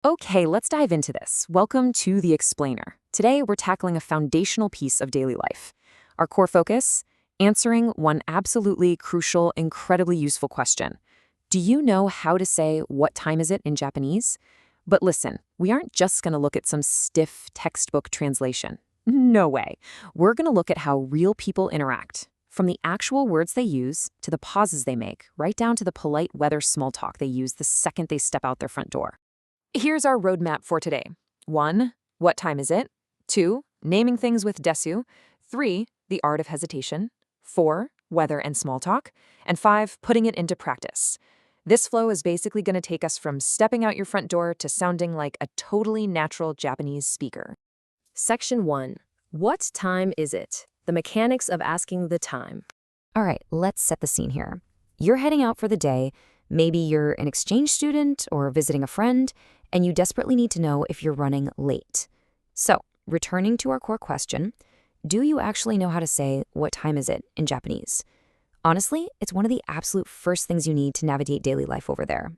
Okay, let's dive into this. Welcome to The Explainer. Today, we're tackling a foundational piece of daily life. Our core focus? Answering one absolutely crucial, incredibly useful question. Do you know how to say "what time is it" in Japanese? But listen, we aren't just going to look at some stiff textbook translation. No way. We're going to look at how real people interact. From the actual words they use, to the pauses they make, right down to the polite weather small talk they use the second they step out their front door. Here's our roadmap for today. 1. What time is it? 2. Naming things with desu. 3. The art of hesitation. 4. Weather and small talk. And 5. Putting it into practice. This flow is basically going to take us from stepping out your front door to sounding like a totally natural Japanese speaker. Section 1. What time is it? The mechanics of asking the time. All right, let's set the scene here. You're heading out for the day. Maybe you're an exchange student or visiting a friend, and you desperately need to know if you're running late. So, returning to our core question, do you actually know how to say "what time is it" in Japanese? Honestly, it's one of the absolute first things you need to navigate daily life over there.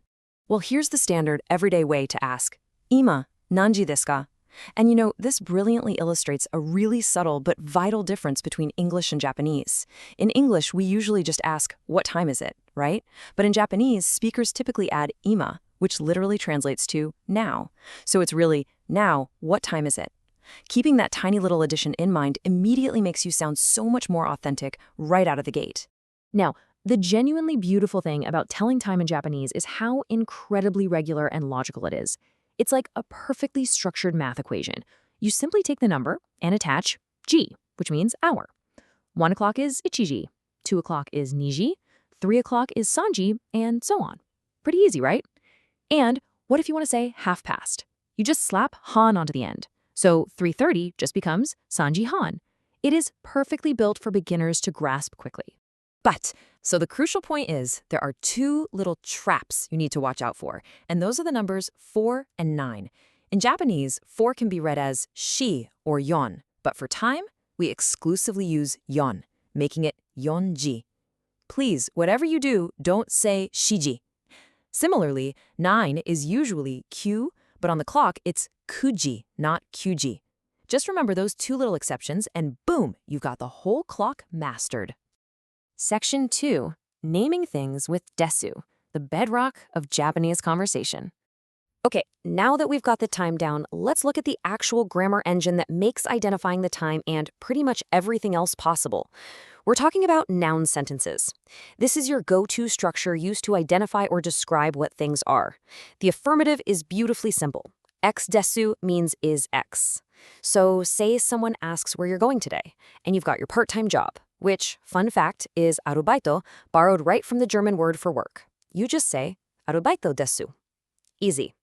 Well, here's the standard everyday way to ask. Ima, NANJI DESU KA? And this brilliantly illustrates a really subtle but vital difference between English and Japanese. In English, we usually just ask, "what time is it?" right? But in Japanese, speakers typically add ima, which literally translates to now. So it's really, now, what time is it? Keeping that tiny little addition in mind immediately makes you sound so much more authentic right out of the gate. Now, the genuinely beautiful thing about telling time in Japanese is how incredibly regular and logical it is. It's like a perfectly structured math equation. You simply take the number and attach ji, which means hour. 1 o'clock is ichiji, 2 o'clock is niji, 3 o'clock is sanji, and so on. Pretty easy, right? And what if you want to say half past? You just slap han onto the end. So 3:30 just becomes sanji han. It is perfectly built for beginners to grasp quickly. So the crucial point is there are 2 little traps you need to watch out for, and those are the numbers 4 and 9. In Japanese, 4 can be read as shi or yon, but for time, we exclusively use yon, making it yonji. Please, whatever you do, don't say shiji. Similarly, 9 is usually kyu, but on the clock, it's kuji, not kyuji. Just remember those 2 little exceptions, and boom, you've got the whole clock mastered. Section 2. Naming things with desu, the bedrock of Japanese conversation. Okay, now that we've got the time down, let's look at the actual grammar engine that makes identifying the time and pretty much everything else possible. We're talking about noun sentences. This is your go-to structure used to identify or describe what things are. The affirmative is beautifully simple. X desu means is X. So say someone asks where you're going today, and you've got your part-time job, which, fun fact, is arubaito, borrowed right from the German word for work. You just say, arubaito desu. Easy.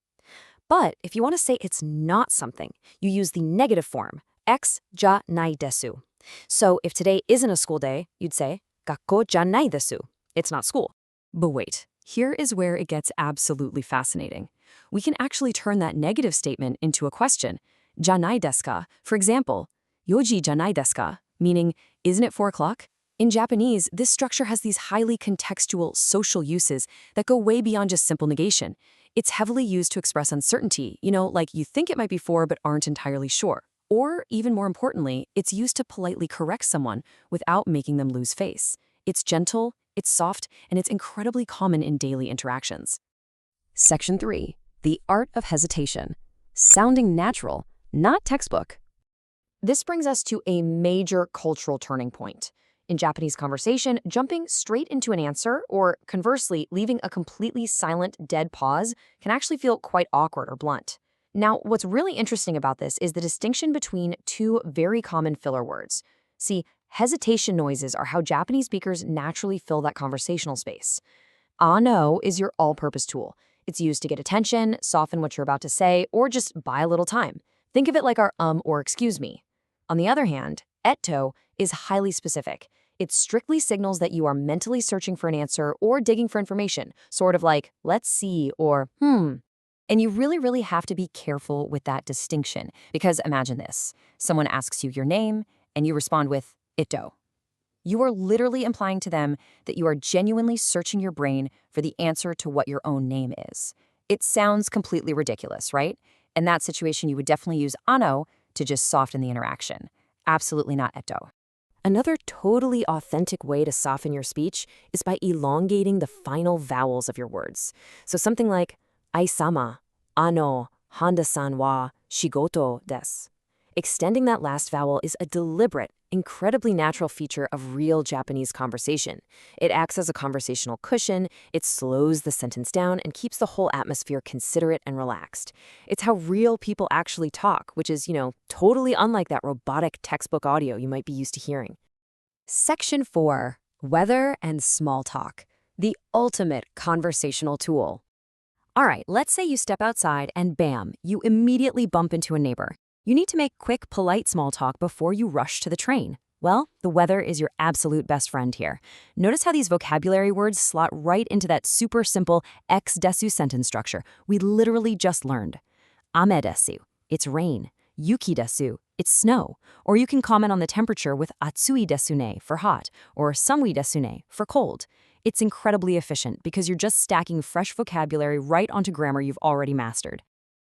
But if you want to say it's not something, you use the negative form, X ja nai desu. So if today isn't a school day, you'd say, gakko ja nai desu. It's not school. But wait, here is where it gets absolutely fascinating. We can actually turn that negative statement into a question. Janai desu ka, for example, yoji janai desu ka, meaning, isn't it 4 o'clock? In Japanese, this structure has these highly contextual social uses that go way beyond just simple negation. It's heavily used to express uncertainty, like you think it might be 4 but aren't entirely sure. Or, even more importantly, it's used to politely correct someone without making them lose face. It's gentle, it's soft, and it's incredibly common in daily interactions. Section 3. The art of hesitation. Sounding natural, not textbook. This brings us to a major cultural turning point. In Japanese conversation, jumping straight into an answer, or conversely, leaving a completely silent, dead pause, can actually feel quite awkward or blunt. Now, what's really interesting about this is the distinction between 2 very common filler words. See, hesitation noises are how Japanese speakers naturally fill that conversational space. No is your all-purpose tool. It's used to get attention, soften what you're about to say, or just buy a little time. Think of it like our or excuse me. On the other hand, etto is highly specific. It strictly signals that you are mentally searching for an answer or digging for information, sort of like, let's see, or And you really have to be careful with that distinction, because imagine this. Someone asks you your name, and you respond with itto. You are literally implying to them that you are genuinely searching your brain for the answer to what your own name is. It sounds completely ridiculous, right? In that situation, you would definitely use ano to just soften the interaction. Absolutely not eto. Another totally authentic way to soften your speech is by elongating the final vowels of your words. So something like aisama, ano, handa-san wa shigoto desu. Extending that last vowel is a deliberate, incredibly natural feature of real Japanese conversation. It acts as a conversational cushion, it slows the sentence down, and keeps the whole atmosphere considerate and relaxed. It's how real people actually talk, which is, totally unlike that robotic textbook audio you might be used to hearing. Section 4. Weather and Small Talk. The ultimate conversational tool. All right, let's say you step outside and bam, you immediately bump into a neighbor. You need to make quick, polite small talk before you rush to the train. Well, the weather is your absolute best friend here. Notice how these vocabulary words slot right into that super simple ex desu sentence structure we literally just learned. Ame desu, it's rain. Yuki desu, it's snow. Or you can comment on the temperature with atsui desu ne for hot, or samui desu ne for cold. It's incredibly efficient because you're just stacking fresh vocabulary right onto grammar you've already mastered.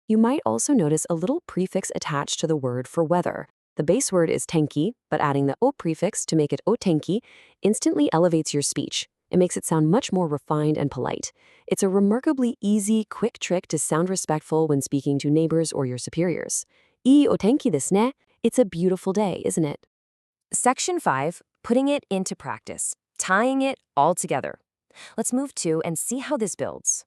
You might also notice a little prefix attached to the word for weather. The base word is tenki, but adding the o prefix to make it otenki instantly elevates your speech. It makes it sound much more refined and polite. It's a remarkably easy, quick trick to sound respectful when speaking to neighbors or your superiors. Ii otenki desu ne. It's a beautiful day, isn't it? Section 5. Putting it into practice. Tying it all together. Let's move to and see how this builds.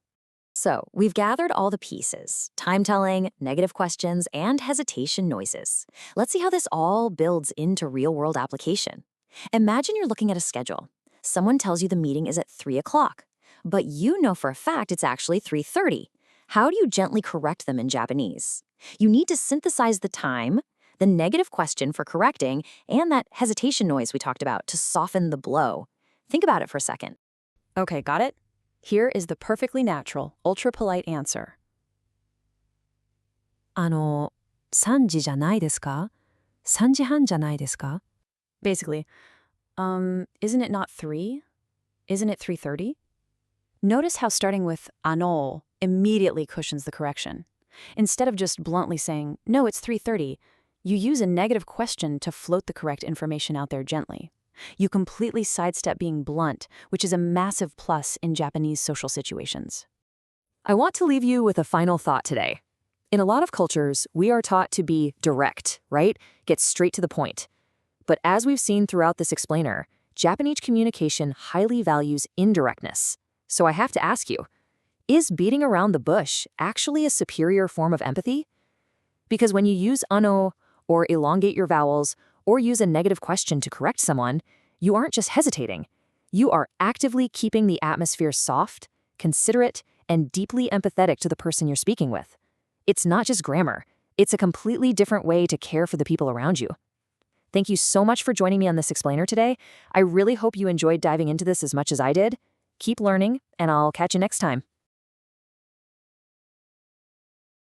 So, we've gathered all the pieces: time-telling, negative questions, and hesitation noises. Let's see how this all builds into real-world application. Imagine you're looking at a schedule. Someone tells you the meeting is at 3 o'clock, but you know for a fact it's actually 3:30. How do you gently correct them in Japanese? You need to synthesize the time, the negative question for correcting, and that hesitation noise we talked about to soften the blow. Think about it for a second. Okay, got it? Here is the perfectly natural, ultra-polite answer. 3時じゃないですか? 3時半じゃないですか? Basically, isn't it not 3? Isn't it 3:30? Notice how starting with ano immediately cushions the correction. Instead of just bluntly saying, no, it's 3:30, you use a negative question to float the correct information out there gently. You completely sidestep being blunt, which is a massive plus in Japanese social situations. I want to leave you with a final thought today. In a lot of cultures, we are taught to be direct, right? Get straight to the point. But as we've seen throughout this explainer, Japanese communication highly values indirectness. So I have to ask you, is beating around the bush actually a superior form of empathy? Because when you use ano, or elongate your vowels, or use a negative question to correct someone, you aren't just hesitating. You are actively keeping the atmosphere soft, considerate, and deeply empathetic to the person you're speaking with. It's not just grammar. It's a completely different way to care for the people around you. Thank you so much for joining me on this explainer today. I really hope you enjoyed diving into this as much as I did. Keep learning, and I'll catch you next time.